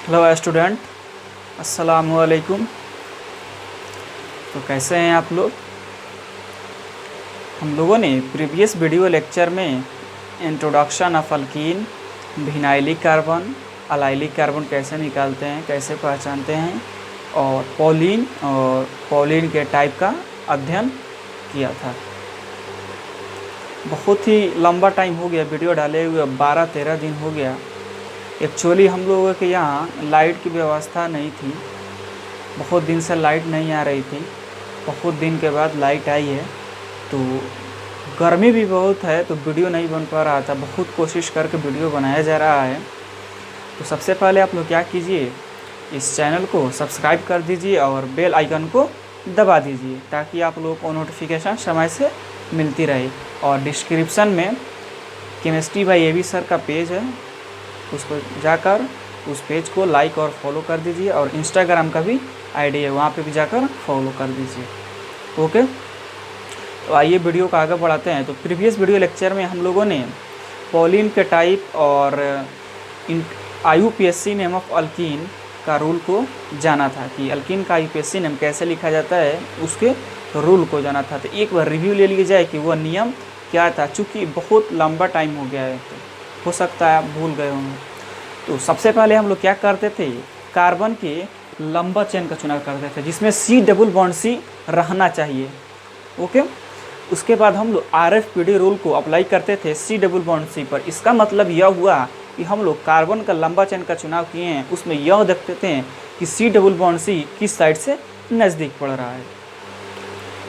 Hello student, अस्सलाम वालेकुम। तो कैसे हैं आप लोग? हम लोगों ने प्रीवियस वीडियो लेक्चर में introduction of alkyne, vinylic carbon, allylic carbon कैसे निकालते हैं, कैसे पहचानते हैं, और पॉलीन के टाइप का अध्ययन किया था। बहुत ही लंबा टाइम हो गया वीडियो डाले हुए, 12-13 दिन हो गया। एक्चुअली हम लोगों के यहाँ लाइट की व्यवस्था नहीं थी, बहुत दिन से लाइट नहीं आ रही थी। बहुत दिन के बाद लाइट आई है, तो गर्मी भी बहुत है, तो वीडियो नहीं बन पा रहा था। बहुत कोशिश करके वीडियो बनाया जा रहा है। तो सबसे पहले आप लोग क्या कीजिए, इस चैनल को सब्सक्राइब कर दीजिए और बेल आइकन को दबा दीजिए, ताकि आप लोगों को नोटिफिकेशन समय से मिलती रहे। और डिस्क्रिप्शन में केमिस्ट्री बाय एबी सर का पेज है, उसको जाकर उस पेज को लाइक और फॉलो कर दीजिए, और इंस्टाग्राम का भी आईडी है, वहाँ पे भी जाकर फॉलो कर दीजिए। ओके, तो आइए वीडियो को आगे बढ़ाते हैं। तो प्रीवियस वीडियो लेक्चर में हम लोगों ने पॉलीन के टाइप और IUPAC नेम ऑफ अल्कीन का रूल को जाना था, कि अल्कीन का IUPAC नेम कैसे लिखा जाता है, उसके रूल को जाना था। तो एक बार रिव्यू ले लिया जाए कि वह नियम क्या था, चूँकि बहुत लंबा टाइम हो गया है, तो हो सकता है आप भूल गए होंगे। तो सबसे पहले हम लोग क्या करते थे, कार्बन के लंबा चेन का चुनाव करते थे, जिसमें C+C रहना चाहिए। ओके, उसके बाद हम लोग RFPD रूल को अप्लाई करते थे C+C पर। इसका मतलब यह हुआ कि हम लोग कार्बन का लंबा चेन का चुनाव किए हैं, उसमें यह देखते थे कि C+C किस साइड से नज़दीक पड़ रहा है।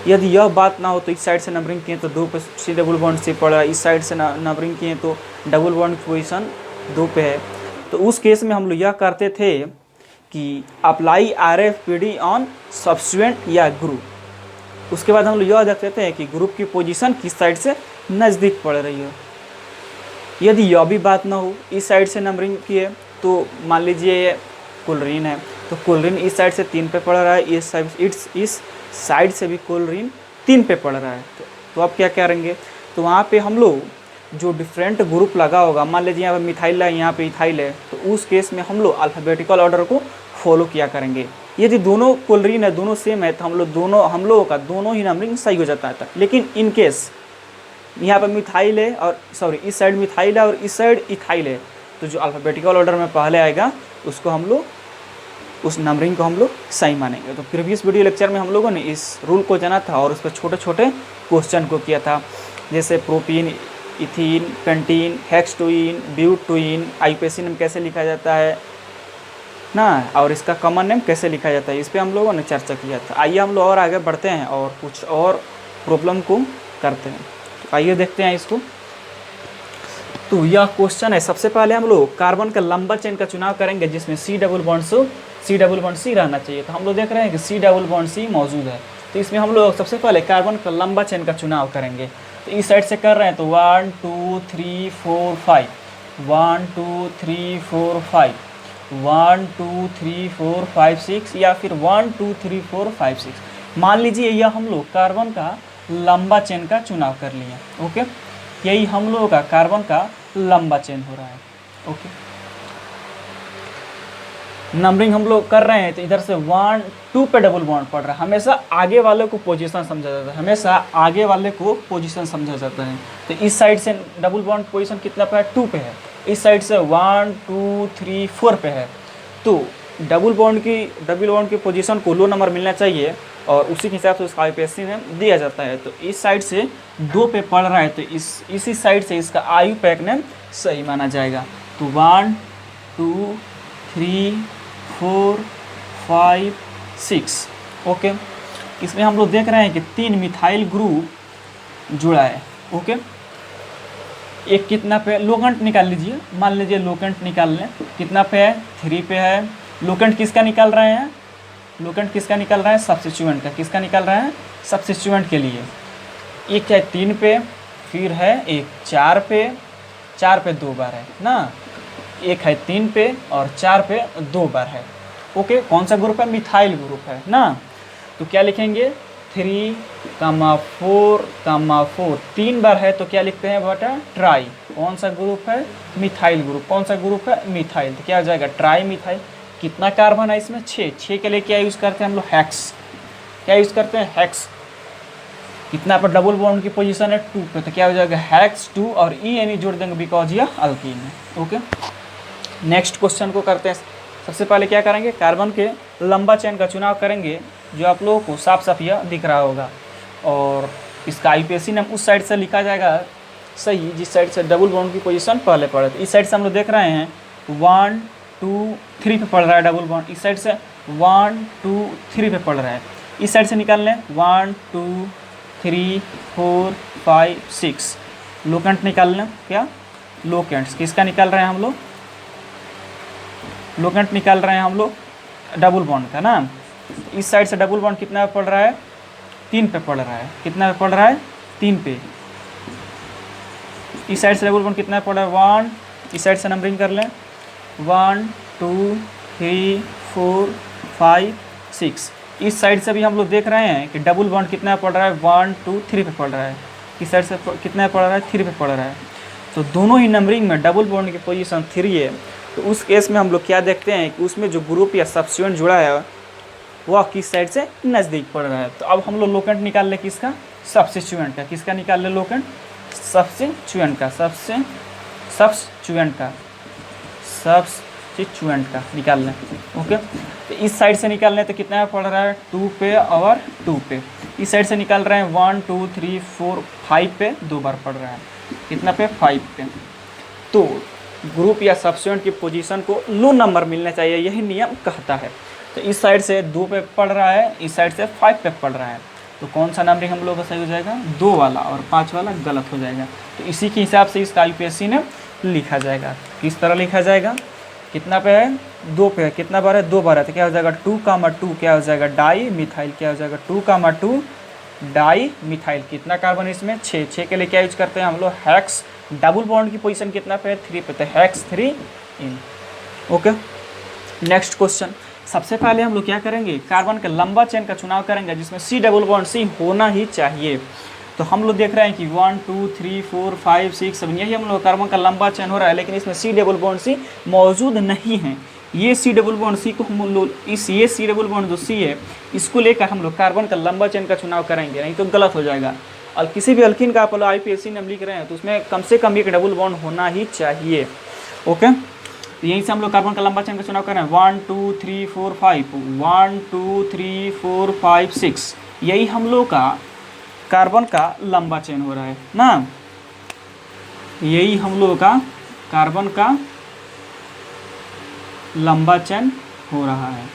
यदि यह बात ना हो तो इस साइड से नंबरिंग किए तो 2 पे C+C पड़ रहा है, इस साइड से नंबरिंग किए तो डबल बॉन्ड की पोजीशन 2 पे है। तो उस केस में हम लोग यह करते थे कि अप्लाई RFPD ऑन सब्स्टिट्यूएंट या ग्रुप। उसके बाद हम लोग यह देखते थे कि ग्रुप की पोजीशन किस साइड से नज़दीक पड़ रही है। यदि यह भी बात ना हो, इस साइड से नंबरिंग किए तो मान लीजिए ये क्लोरीन है, तो क्लोरीन इस साइड से 3 पे पड़ रहा है, इस साइड से भी क्लोरीन 3 पे पड़ रहा है। तो अब क्या करेंगे, तो वहाँ पे हम लोग जो डिफरेंट ग्रुप लगा होगा, मान लीजिए यहाँ पे मिथाइल है, यहाँ पे इथाइल है, तो उस केस में हम लोग अल्फ़ाबेटिकल ऑर्डर को फॉलो किया करेंगे। यदि दोनों क्लोरीन है, दोनों सेम है, तो हम लोगों का दोनों ही नंबरिंग सही हो जाता है। लेकिन इन केस यहाँ पर मिथाइल है, और सॉरी इस साइड मिथाइल है और इस साइड इथाइल है, तो जो अल्फ़ाबेटिकल ऑर्डर में पहले आएगा उसको हम लोग, उस नंबरिंग को हम लोग सही मानेंगे। तो प्रीवियस वीडियो लेक्चर में हम लोगों ने इस रूल को जाना था और उस पर छोटे छोटे क्वेश्चन को किया था, जैसे प्रोपीन, इथीन, पेंटीन, हेक्सटोइन, ब्यूटोइन, IUPAC नेम कैसे लिखा जाता है ना, और इसका कॉमन नेम कैसे लिखा जाता है, इस पर हम लोगों ने चर्चा किया था। आइए हम लोग और आगे बढ़ते हैं और कुछ और प्रॉब्लम को करते हैं। तो आइए देखते हैं इसको। तो यह क्वेश्चन है, सबसे पहले हम लोग कार्बन का लंबा चेन का चुनाव करेंगे, जिसमें C+C रहना चाहिए। तो हम लोग देख रहे हैं कि C+C मौजूद है, तो इसमें हम लोग सबसे पहले कार्बन का लंबा चेन का चुनाव करेंगे। तो इस साइड से कर रहे हैं, तो 1 2 3 4 5, 1 2 3 4 5, 1 2 3 4 5 6, या फिर 1 2 3 4 5 6। मान लीजिए यह हम लोग कार्बन का लंबा चेन का चुनाव कर लिए। ओके, यही हम लोगों का कार्बन का लंबा चेन हो रहा है। ओके, नंबरिंग हम लोग कर रहे हैं, तो इधर से 1 2 पे डबल बॉन्ड पड़ रहा है। हमेशा आगे वाले को पोजीशन समझा जाता है, हमेशा आगे वाले को पोजीशन समझा जाता है। तो इस साइड से डबल बॉन्ड पोजीशन कितना पे है, 2 पे है। इस साइड से 1 2 3 4 पे है। तो डबल बॉन्ड की पोजीशन को लो नंबर मिलना चाहिए, और उसी के हिसाब से उसका IUPAC नेम दिया जाता है। तो इस साइड से 2 पे पड़ रहा है, तो इसी साइड से इसका IUPAC नेम सही माना जाएगा। तो 1 2 3 4 5 6। ओके, इसमें हम लोग देख रहे हैं कि 3 मिथाइल ग्रुप जुड़ा है। ओके, एक कितना पे, लोकेंट निकाल लीजिए, मान लीजिए लोकेंट निकाल लें, कितना पे है, 3 पे है। लोकेंट किसका निकाल रहे हैं, लोकेंट किसका निकाल रहे हैं, सब्स्टिट्यूएंट का। किसका निकाल रहे हैं, सब्स्टिट्यूएंट के लिए। एक है 3 पे, फिर है एक 4 पे 2 बार है ना, एक है 3 पे और 4 पे 2 बार है। ओके, कौन सा ग्रुप है, मिथाइल ग्रुप है ना। तो क्या लिखेंगे, 3, 4, 4, 3 बार है, तो क्या लिखते हैं बेटा, ट्राई। कौन सा ग्रुप है, मिथाइल ग्रुप। कौन सा ग्रुप है, मिथाइल। तो क्या हो जाएगा, ट्राई मिथाइल। कितना कार्बन है इसमें? 6। 6 के लिए क्या यूज़ करते हैं हम लोग? हेक्स। क्या यूज़ करते हैं? हेक्स। कितना पर डबल बॉन्ड की पोजीशन है? 2 पे, तो क्या हो जाएगा? हेक्स 2 और ई एन ई जोड़ देंगे बिकॉज यह अल्कीन है। ओके, नेक्स्ट क्वेश्चन को करते हैं। सबसे पहले क्या करेंगे? कार्बन के लंबा चेन का चुनाव करेंगे, जो आप लोगों को साफ साफ यह दिख रहा होगा। और इसका आईपीएसी नाम उस साइड से लिखा जाएगा सही जिस साइड से डबल बॉन्ड की पोजीशन पहले पड़े। तो इस साइड से हम लोग देख रहे हैं 1 2 3 पे पड़ रहा है डबल बॉन्ड। इस साइड से 1 2 3 पे पड़ रहा है। इस साइड से निकाल लें 1 2 3 4 5 6। लोकेंट निकाल लें। क्या? लोकेंट्स किसका निकाल रहे हैं हम लोग? लोकेंट निकाल रहे हैं हम लोग डबल बॉन्ड का ना। इस साइड से डबल बॉन्ड कितना पे पड़ रहा है? 3 पे पड़ रहा है। कितना पे पड़ रहा है? 3 पे। इस साइड से डबल बॉन्ड कितना पे पड़ रहा है? 1। इस साइड से नंबरिंग कर लें 1 2 3 4 5 6। इस साइड से भी हम लोग देख रहे हैं कि डबल बॉन्ड कितना पड़ रहा है? 1 2 3 पे पड़ रहा है। इस साइड से कितना पड़ रहा है? 3 पे पड़ रहा है। तो दोनों ही नंबरिंग में डबल बॉन्ड की पोजीशन 3 है। तो उस केस में हम लोग क्या देखते हैं कि उसमें जो ग्रुप या सब्स्टिट्यूएंट जुड़ा है वह किस साइड से नज़दीक पड़ रहा है। तो अब हम लोग लोकेंट निकाल ले किसका? सब्स्टिट्यूएंट का। किसका निकाल ले लोकेंट? सब्स्टिट्यूएंट का। सब्स्टिट्यूएंट का निकाल लें। ओके, तो इस साइड से निकाल लें तो कितना पड़ रहा है? 2 पे और 2 पे। इस साइड से निकाल रहे हैं 1 2 3 4 5 पे 2 बार पड़ रहा है। कितना पे? 5 पे। तो ग्रुप या सब्स्टिट्यूएंट की पोजीशन को लो नंबर मिलना चाहिए, यही नियम कहता है। तो इस साइड से 2 पे पड़ रहा है, इस साइड से 5 पे पड़ रहा है। तो कौन सा नंबरिंग हम लोग का सही हो जाएगा? 2 वाला, और 5 वाला गलत हो जाएगा। तो इसी के हिसाब से इसका आईपीएसी ने लिखा जाएगा। किस तरह लिखा जाएगा? कितना पे है? 2 पे है। कितना बार है? 2 बार है। तो क्या हो जाएगा? 2, क्या हो जाएगा? Di methyl. क्या हो जाएगा? 2, डाई मिथाइल। कितना कार्बन इसमें? 6। 6 के लिए क्या यूज करते हैं हम लोग? हेक्स। डबल बॉन्ड की पोजीशन कितना पे है? 3 पे, तो hex 3 ene. Okay, next question. सबसे पहले हम लोग क्या करेंगे? कार्बन के लंबा चेन का चुनाव करेंगे जिसमें C डबल बॉन्ड C होना ही चाहिए। तो हम लोग देख रहे हैं कि 1 2 3 4 5 6 7 यही हम लोग कार्बन का लंबा चेन हो रहा है, लेकिन इसमें C डबल बॉन्ड C मौजूद नहीं है। ये C डबल बॉन्ड C को हम लोग ये C डबल बॉन्ड जो C है इसको लेकर हम लोग कार्बन का लंबा चेन का चुनाव करेंगे, नहीं तो गलत हो जाएगा। और किसी भी अल्कीन का आप आईपीएसी नाम लिख रहे हैं तो उसमें कम से कम एक डबल बॉन्ड होना ही चाहिए। ओके, तो यहीं से हम लोग कार्बन का लंबा चेन का चुनाव कर रहे हैं। 1 2 3 4 5 1 2 3 4 5 6 यही हम लोग का कार्बन का लंबा चेन हो रहा है ना। यही हम लोग का कार्बन का लंबा चेन हो रहा है।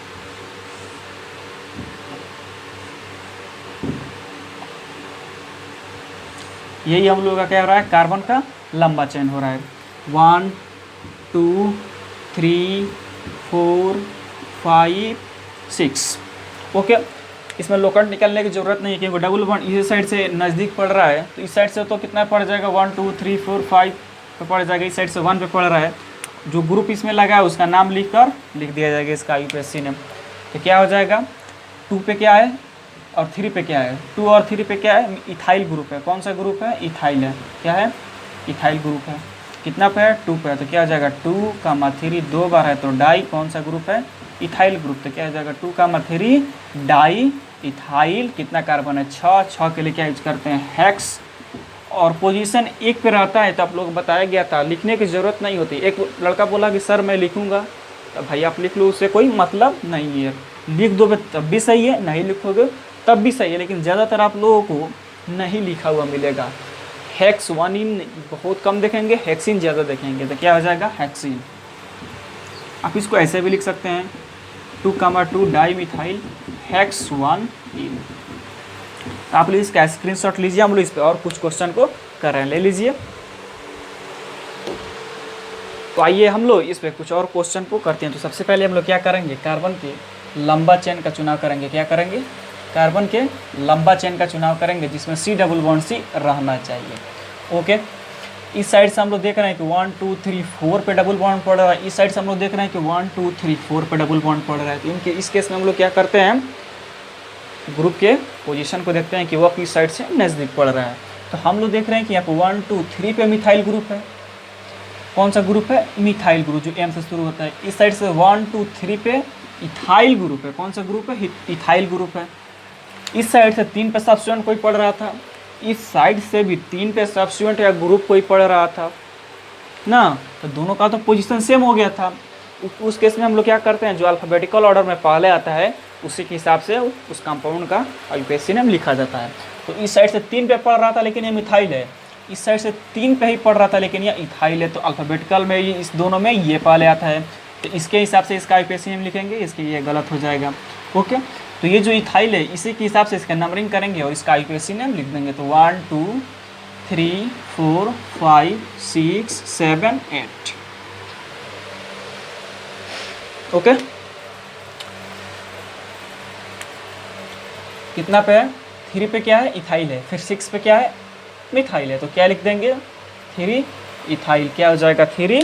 यही हम लोग का क्या हो रहा है? कार्बन का लंबा चेन हो रहा है। 1 2 3 4 5 6। ओके, इसमें लोकेंट निकालने की ज़रूरत नहीं है क्योंकि डबल बॉन्ड इस साइड से नज़दीक पड़ रहा है। तो इस साइड से तो कितना पड़ जाएगा? 1 2 3 4 5 पे पड़ जाएगा। इस साइड से 1 पे पड़ रहा है। जो ग्रुप इसमें लगा है उसका नाम लिख दिया जाएगा इसका आईपीएसी नेम। तो क्या हो जाएगा? 2 पे क्या है और 3 पे क्या है? 2 और 3 पे क्या है? इथाइल ग्रुप है। कौन सा ग्रुप है? इथाइल है। क्या है? इथाइल ग्रुप है। कितना पे है? 2 पे है। तो क्या हो जाएगा? 2, 3 2 बार है तो डाई कौन सा ग्रुप है? Ethyl group. तो क्या हो जाएगा? 2, 3 डाई इथाइल। कितना कार्बन है? 6। 6 के लिए क्या यूज करते हैं? हेक्स। और पोजीशन 1 पे रहता है तो आप लोग बताया गया था लिखने की ज़रूरत नहीं होती। एक लड़का बोला कि सर मैं लिखूँगा, तो भाई आप लिख लो, उससे कोई मतलब नहीं है। लिख दोगे तब भी सही है, नहीं लिखोगे तब भी सही है, लेकिन ज़्यादातर आप लोगों को नहीं लिखा हुआ मिलेगा। हेक्स 1 इन बहुत कम देखेंगे, हेक्सिन ज़्यादा देखेंगे। तो क्या हो जाएगा? हेक्सिन। आप इसको ऐसे भी लिख सकते हैं 2, डाई मिथाइल हेक्स 1 इन। तो आप लोग इसका स्क्रीनशॉट लीजिए। हम लोग इस पर और कुछ क्वेश्चन को कर रहे हैं, ले लीजिए। तो आइए हम लोग इस पर कुछ और क्वेश्चन को करते हैं। तो सबसे पहले हम लोग क्या करेंगे? कार्बन के लंबा चेन का चुनाव करेंगे। क्या करेंगे? कार्बन के लंबा चेन का चुनाव करेंगे जिसमें C डबल बॉन्ड C रहना चाहिए। ओके, इस साइड से हम लोग देख रहे हैं कि 1 2 3 4 पे डबल बॉन्ड पड़ रहा है। इस साइड से हम लोग देख रहे हैं कि 1 2 3 4 पे डबल बॉन्ड पड़ रहा है। तो इनके इस केस में हम लोग क्या करते हैं? ग्रुप के पोजीशन को देखते हैं कि वह किस साइड से नज़दीक पड़ रहा है। तो हम लोग देख रहे हैं कि यहाँ पर 1 2 3 पे मिथाइल ग्रुप है। कौन सा ग्रुप है? मिथाइल ग्रुप, जो एम से शुरू होता है। इस साइड से 1 2 3 पे इथाइल ग्रुप है। कौन सा ग्रुप है? इथाइल ग्रुप है। इस साइड से 3 पे सब्स्टिट्यूएंट कोई पढ़ रहा था, इस साइड से भी 3 पे सब्स्टिट्यूएंट या ग्रुप कोई पढ़ रहा था ना, तो दोनों का तो पोजीशन सेम हो गया था। उस केस में हम लोग क्या करते हैं, जो अल्फ़ाबेटिकल ऑर्डर में पहले आता है उसी के हिसाब से उस कंपाउंड का आईयूपीएसी नेम लिखा जाता है। तो इस साइड से 3 पे पढ़ रहा था लेकिन ये मिथाइल है, इस साइड से 3 पे ही पढ़ रहा था लेकिन ये इथाइल है, तो अल्फ़ाबेटिकल में ये इस दोनों में ये पहले आता है, तो इसके हिसाब से इसका आईयूपीएसी नेम लिखेंगे, इसके ये गलत हो जाएगा। ओके, तो ये जो इथाइल है इसी के हिसाब से इसका नंबरिंग करेंगे और इसका आईयूपीएसी नेम लिख देंगे। तो 1 2 3 4 5 6 7 8। ओके, कितना पे है? 3 पे क्या है? इथाइल है। फिर 6 पे क्या है? मिथाइल है। तो क्या लिख देंगे? 3 इथाइल। क्या हो जाएगा? 3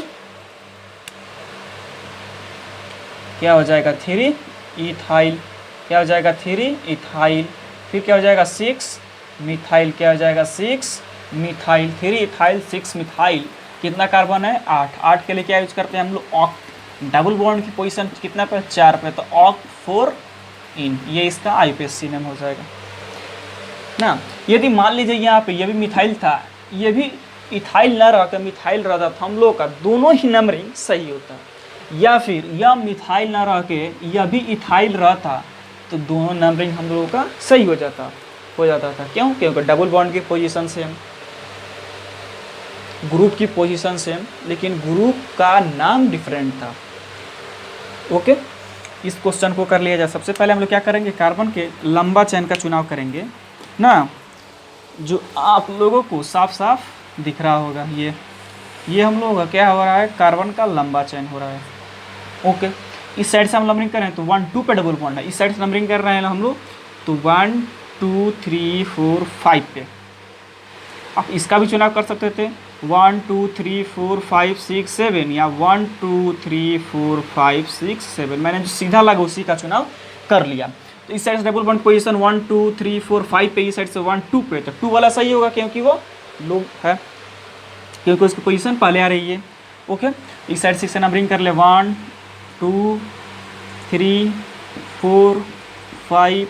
क्या हो जाएगा? 3 इथाइल। क्या हो जाएगा? 3 इथाइल। फिर क्या हो जाएगा? 6 मिथाइल। क्या हो जाएगा? 6 मिथाइल। 3 ethyl 6 methyl. कितना कार्बन है? 8। 8 के लिए क्या यूज करते हैं हम लोग? ऑक्ट। डबल बॉन्ड की पोजीशन कितना पे? 4 पे, तो ऑक्ट 4 इन, ये इसका आईयूपीएसी नेम हो जाएगा ना। यदि मान लीजिए यहाँ पे ये भी मिथाइल था, ये भी इथाइल ना रहकर मिथाइल रहता, तो हम लोग का दोनों ही नंबरिंग सही होता। या फिर यह मिथाइल ना रह के यह भी इथाइल रहता, तो दोनों नंबरिंग हम लोगों का सही हो जाता था। क्यों? क्योंकि डबल बॉन्ड की पोजीशन सेम, ग्रुप की पोजीशन सेम, लेकिन ग्रुप का नाम डिफरेंट था। ओके, इस क्वेश्चन को कर लिया जाए। सबसे पहले हम लोग क्या करेंगे, कार्बन के लंबा चेन का चुनाव करेंगे ना, जो आप लोगों को साफ साफ दिख रहा होगा। ये हम लोगों का क्या हो रहा है? कार्बन का लंबा चेन हो रहा है। ओके, इस साइड से हम नंबरिंग कर रहे हैं तो 1 2 पे डबल बॉन्ड है, इस साइड से नंबरिंग कर रहे हैं हम लोग तो 1 2 3 4 5 पे। आप इसका भी चुनाव कर सकते थे 1 2 3 4 5 6 7, या 1 2 3 4 5 6 7। मैंने जो सीधा लगा उसी का चुनाव कर लिया। तो इस साइड से डबल बॉन्ड पोजीशन 1 2 3 4 5 पे, इस साइड से 1 2 पे, तो 2 वाला सही होगा क्योंकि वो लो है, क्योंकि उसकी पोजीशन पहले आ रही है। ओके, इस साइड से नंबरिंग कर ले 1 2 3 4 5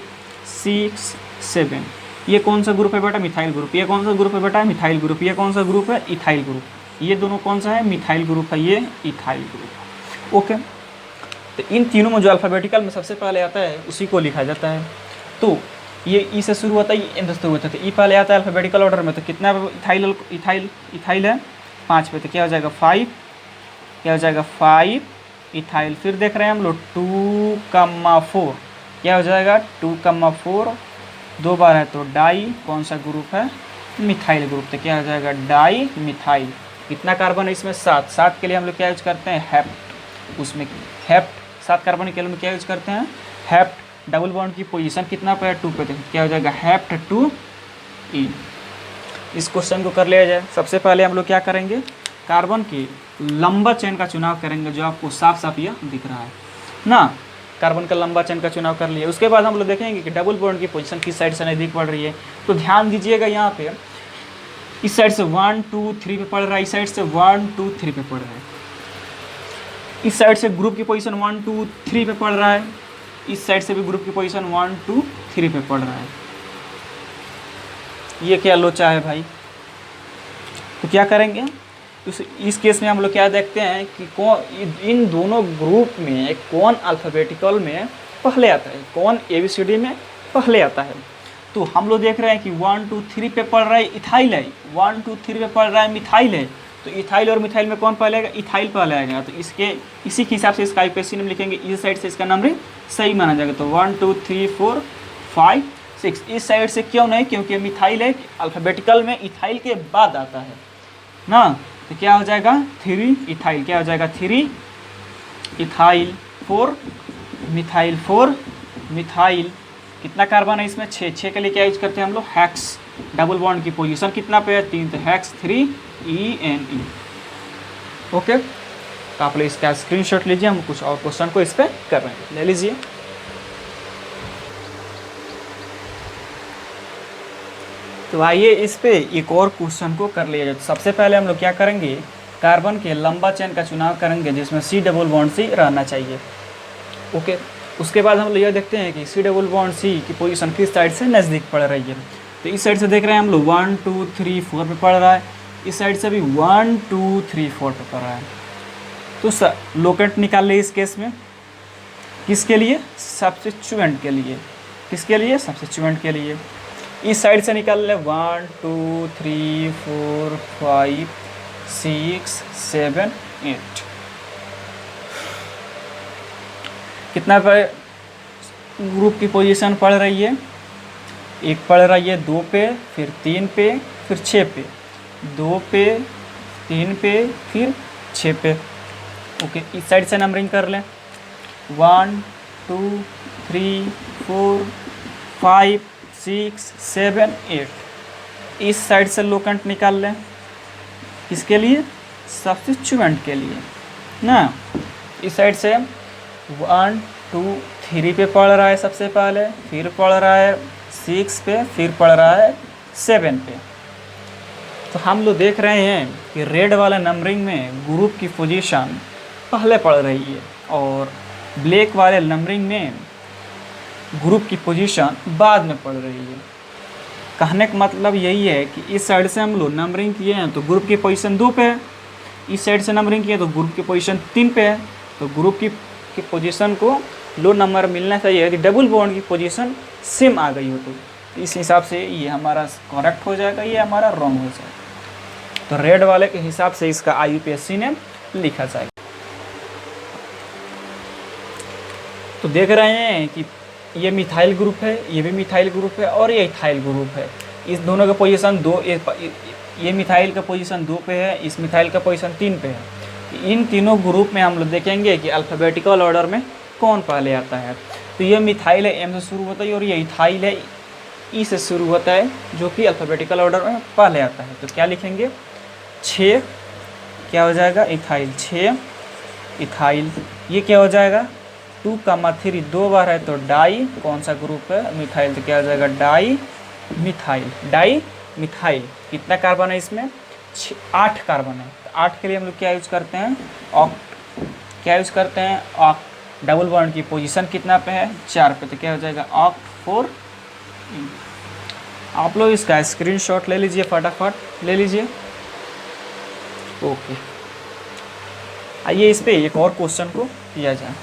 6 7। ये कौन सा ग्रुप है बेटा? Methyl group. ये कौन सा ग्रुप है बेटा? Methyl group. ये कौन सा ग्रुप है? Ethyl group. ये दोनों कौन सा है? मिथाइल ग्रुप है, ये इथाइल ग्रुप। ओके, तो इन तीनों में जो अल्फ़ाबेटिकल में सबसे पहले आता है उसी को लिखा जाता है। तो ये ई से शुरू होता है, ये एम से शुरू होता है, तो ई पहले आता है अल्फ़ाबेटिकल ऑर्डर में। तो कितना इथाइल है? 5 पे, तो क्या हो जाएगा? 5। क्या हो जाएगा? 5 इथाइल। फिर देख रहे हैं हम लोग 2,4, क्या हो जाएगा? 2,4 दो बार है तो डाई, कौन सा ग्रुप है? Methyl group. तो क्या हो जाएगा? Di methyl. कितना कार्बन है इसमें? 7। 7 के लिए हम लोग क्या यूज करते हैं? हेप्ट। उसमें हेप्ट 7 कार्बन के लिए हम क्या यूज करते हैं? हेप्ट। डबल बॉन्ड की पोजीशन कितना पे है? 2 पे, क्या हो जाएगा? हेप्ट 2 ई। इस क्वेश्चन को कर लिया जाए। सबसे पहले हम लोग क्या करेंगे, कार्बन की लंबा चेन का चुनाव करेंगे, जो आपको साफ साफ यह दिख रहा है ना। कार्बन का लंबा चेन का चुनाव कर लिए। उसके बाद हम लोग देखेंगे कि डबल बॉन्ड की पोजीशन किस साइड से नज़दीक पड़ रही है। तो ध्यान दीजिएगा, यहाँ पे इस साइड से 1 2 3 पे पड़ रहा है, इस साइड से 1 2 3 पे पड़ रहा है। इस साइड से ग्रुप की पोजीशन 1 2 3 पे पड़ रहा है, इस साइड से भी ग्रुप की पोजीशन 1 2 3 पे पड़ रहा है। ये क्या लोचा है भाई? तो क्या करेंगे इस केस में हम लोग क्या देखते हैं कि कौन इन दोनों ग्रुप में कौन अल्फ़ाबेटिकल में पहले आता है, कौन ABCD में पहले आता है। तो हम लोग देख रहे हैं कि 1 2 3 पे पड़ रहा है इथाइल है, 1 2 3 पे पड़ रहा है मिथाइल है। तो इथाइल और मिथाइल में कौन पहले आएगा? इथाइल पहले आएगा। तो इसी के हिसाब से इसका आईयूपीएसी नेम लिखेंगे, इस साइड से इसका नंबरिंग सही माना जाएगा। तो 1 2 3 4 5 6। इस साइड से क्यों नहीं? क्योंकि मिथाइल है, अल्फ़ाबेटिकल में इथाइल के बाद आता है ना। तो क्या हो जाएगा? 3 इथाइल। क्या हो जाएगा? 3 इथाइल 4 मिथाइल 4 मिथाइल। कितना कार्बन है इसमें? 6। 6 के लिए क्या यूज करते हैं हम लोग? हेक्स। डबल बॉन्ड की पोजीशन कितना पे है? 3, तो हेक्स 3 ENE। ओके, तो आप लोग इसका स्क्रीनशॉट लीजिए, हम कुछ और क्वेश्चन को इस पर कर रहे हैं, ले लीजिए। तो आइए इस पे एक और क्वेश्चन को कर लिया जाए। तो सबसे पहले हम लोग क्या करेंगे, कार्बन के लंबा चेन का चुनाव करेंगे जिसमें C डबल बॉन्ड C रहना चाहिए। ओके, उसके बाद हम लोग यह देखते हैं कि C डबल बॉन्ड C की पोजीशन किस साइड से नज़दीक पड़ रही है। तो इस साइड से देख रहे हैं हम लोग 1 2 3 4 पे पड़ रहा है, इस साइड से भी 1 2 3 4 पे पड़ रहा है। तो लोकेंट निकाल ले इस केस में, किसके लिए? सब्स्टिट्यूएंट के लिए। किसके लिए? सब्स्टिट्यूएंट के लिए। इस साइड से निकाल ले 1 2 3 4 5 6 7 8। कितना पे ग्रुप की पोजीशन पड़ रही है? एक पड़ रही है 2 पे, फिर 3 पे, फिर 6 पे। 2 पे, 3 पे, फिर 6 पे। ओके, इस साइड से नंबरिंग कर लें 1 2 3 4 5 6 7 8। इस साइड से लोकेंट निकाल लें, किसके लिए? सब्स्टिट्यूएंट के लिए ना। इस साइड से 1 2 3 पे पड़ रहा है सबसे पहले, फिर पड़ रहा है 6 पे, फिर पड़ रहा है 7 पे। तो हम लोग देख रहे हैं कि रेड वाले नंबरिंग में ग्रुप की पोजीशन पहले पड़ रही है और ब्लैक वाले नंबरिंग में ग्रुप की पोजीशन बाद में पड़ रही है। कहने का मतलब यही है कि इस साइड से हम लोग नंबरिंग किए हैं तो ग्रुप की पोजीशन 2 पे है, इस साइड से नंबरिंग किए तो ग्रुप की पोजीशन 3 पे है। तो ग्रुप की पोजीशन को लो नंबर मिलना चाहिए यदि डबल बॉन्ड की पोजीशन सेम आ गई हो तो इस हिसाब से ये हमारा करेक्ट हो जाएगा, ये हमारा रॉन्ग हो जाएगा। तो रेड वाले के हिसाब से इसका IUPAC ने लिखा जाएगा। तो देख रहे हैं कि ये मिथाइल ग्रुप है, ये भी मिथाइल ग्रुप है और ये इथाइल ग्रुप है। इस दोनों का पोजीशन 2, ये मिथाइल का पोजीशन 2 पे है, इस मिथाइल का पोजीशन 3 पे है। इन तीनों ग्रुप में हम लोग देखेंगे कि अल्फ़ाबेटिकल ऑर्डर में कौन पहले आता है। तो ये मिथाइल है, M से शुरू होता है, और ये इथाइल है, E से शुरू होता है, जो कि अल्फ़ाबेटिकल ऑर्डर में पहले आता है। तो क्या लिखेंगे? 6 क्या हो जाएगा? इथाइल। 6 इथाइल। ये क्या हो जाएगा? 2 3 2 बार है तो डाई, कौन सा ग्रुप है? मिथाइल। तो क्या हो जाएगा? Di methyl. Di methyl. कितना कार्बन है इसमें? 8 कार्बन है। तो 8 के लिए हम लोग क्या यूज़ करते हैं? ऑक्ट। क्या यूज़ करते हैं? ऑक्ट। डबल बॉन्ड की पोजीशन कितना पे है? 4 पे। तो क्या हो जाएगा? ऑक्ट 4। आप लोग इसका स्क्रीनशॉट ले लीजिए, फटाफट ले लीजिए। ओके, आइए इस पे एक और क्वेश्चन को किया जाए।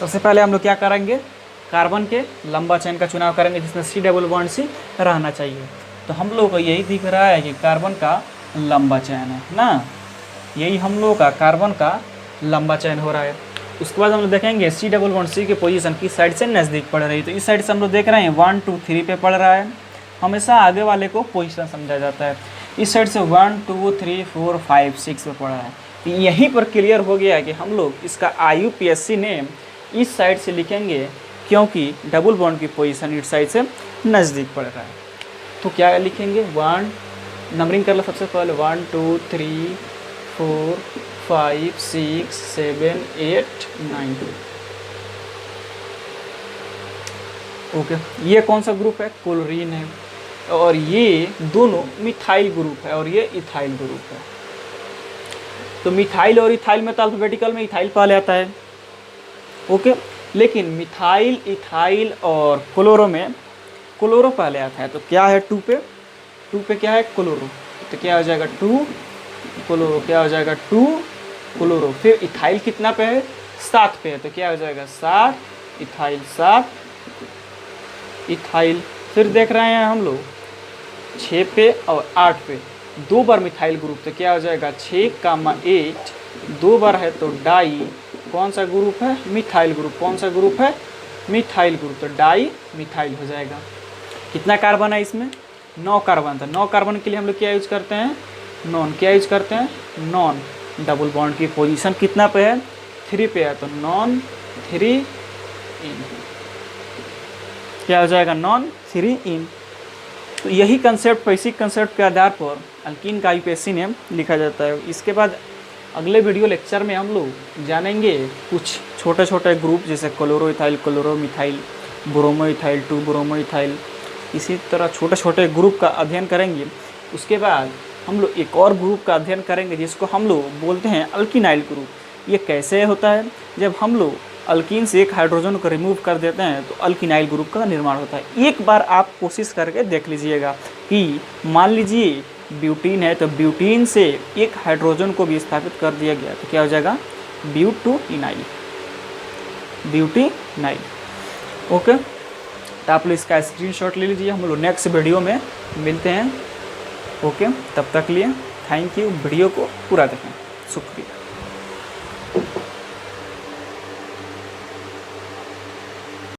सबसे पहले हम लोग क्या करेंगे? कार्बन के लंबा चेन का चुनाव करेंगे जिसमें C डबल बॉन्ड C रहना चाहिए। तो हम लोग को यही दिख रहा है कि कार्बन का लंबा चेन है ना, यही हम लोग का कार्बन का लंबा चेन हो रहा है। उसके बाद हम लोग देखेंगे C डबल बॉन्ड C की पोजीशन किस साइड से नज़दीक पड़ रही है। तो इस साइड से हम लोग देख रहे हैं 1 2 3 पे पड़ रहा है। हमेशा आगे वाले को पोजीशन समझा जाता है। इस साइड से 1 2 3 4 5 6 पे पड़ा है। तो यहीं पर क्लियर हो गया है कि हम लोग इसका IUPAC ने इस साइड से लिखेंगे क्योंकि डबल बॉन्ड की पोजीशन इस साइड से नज़दीक पड़ रहा है। तो क्या लिखेंगे? 1 नंबरिंग कर लो सबसे पहले 1 2 3 4 5 6 7 8 9। ओके, ये कौन सा ग्रुप है? क्लोरीन है। और ये दोनों मिथाइल ग्रुप है और ये इथाइल ग्रुप है। तो मिथाइल और इथाइल में तो अल्फाबेटिकल में इथाइल पहले आता है। ओके, लेकिन मिथाइल, इथाइल और क्लोरो में क्लोरो पहले आता है। तो क्या है 2 पे? 2 पे क्या है? क्लोरो। तो क्या हो जाएगा? 2 क्लोरो। क्या हो जाएगा? 2 क्लोरो। फिर इथाइल कितना पे है, 7 पे है, तो क्या हो जाएगा 7 इथाइल, 7 इथाइल। फिर देख रहे हैं हम लोग 6 पे और 8 पे 2 बार मिथाइल ग्रुप, तो क्या हो जाएगा 6, 2 बार है तो डाई, कौन सा ग्रुप है, मिथाइल ग्रुप। कौन सा ग्रुप है, मिथाइल ग्रुप, तो डाई मिथाइल हो जाएगा। कितना कार्बन है इसमें, 9 कार्बन था। 9 कार्बन के लिए हम लोग क्या यूज करते हैं, नॉन। क्या यूज करते हैं, नॉन। डबल बॉन्ड की पोजीशन कितना पे है, 3 पे है, तो नॉन 3 इन, क्या हो जाएगा नॉन 3 इन। तो यही कंसेप्ट, बेसिक कंसेप्ट के आधार पर अल्कीन का आईयूपीएसी नेम लिखा जाता है। इसके बाद अगले वीडियो लेक्चर में हम लोग जानेंगे कुछ छोटे छोटे ग्रुप, जैसे क्लोरोइथाइल, क्लोरोमिथाइल, ब्रोमोइथाइल, 2 ब्रोमोइथाइल, इसी तरह छोटे छोटे ग्रुप का अध्ययन करेंगे। उसके बाद हम लोग एक और ग्रुप का अध्ययन करेंगे जिसको हम लोग बोलते हैं अल्किनाइल ग्रुप। ये कैसे होता है, जब हम लोग अल्कीन से एक हाइड्रोजन को रिमूव कर देते हैं तो अल्किनाइल ग्रुप का निर्माण होता है। एक बार आप कोशिश करके देख लीजिएगा कि मान लीजिए ब्यूटीन है, तो ब्यूटीन से एक हाइड्रोजन को विस्थापित कर दिया गया तो क्या हो जाएगा ब्यूटोइनाइल, ब्यूटीनाइल। ओके, तो आप लोग इसका स्क्रीनशॉट ले लीजिए। हम लोग नेक्स्ट वीडियो में मिलते हैं। ओके, तब तक लिए थैंक यू। वीडियो को पूरा देखें, शुक्रिया।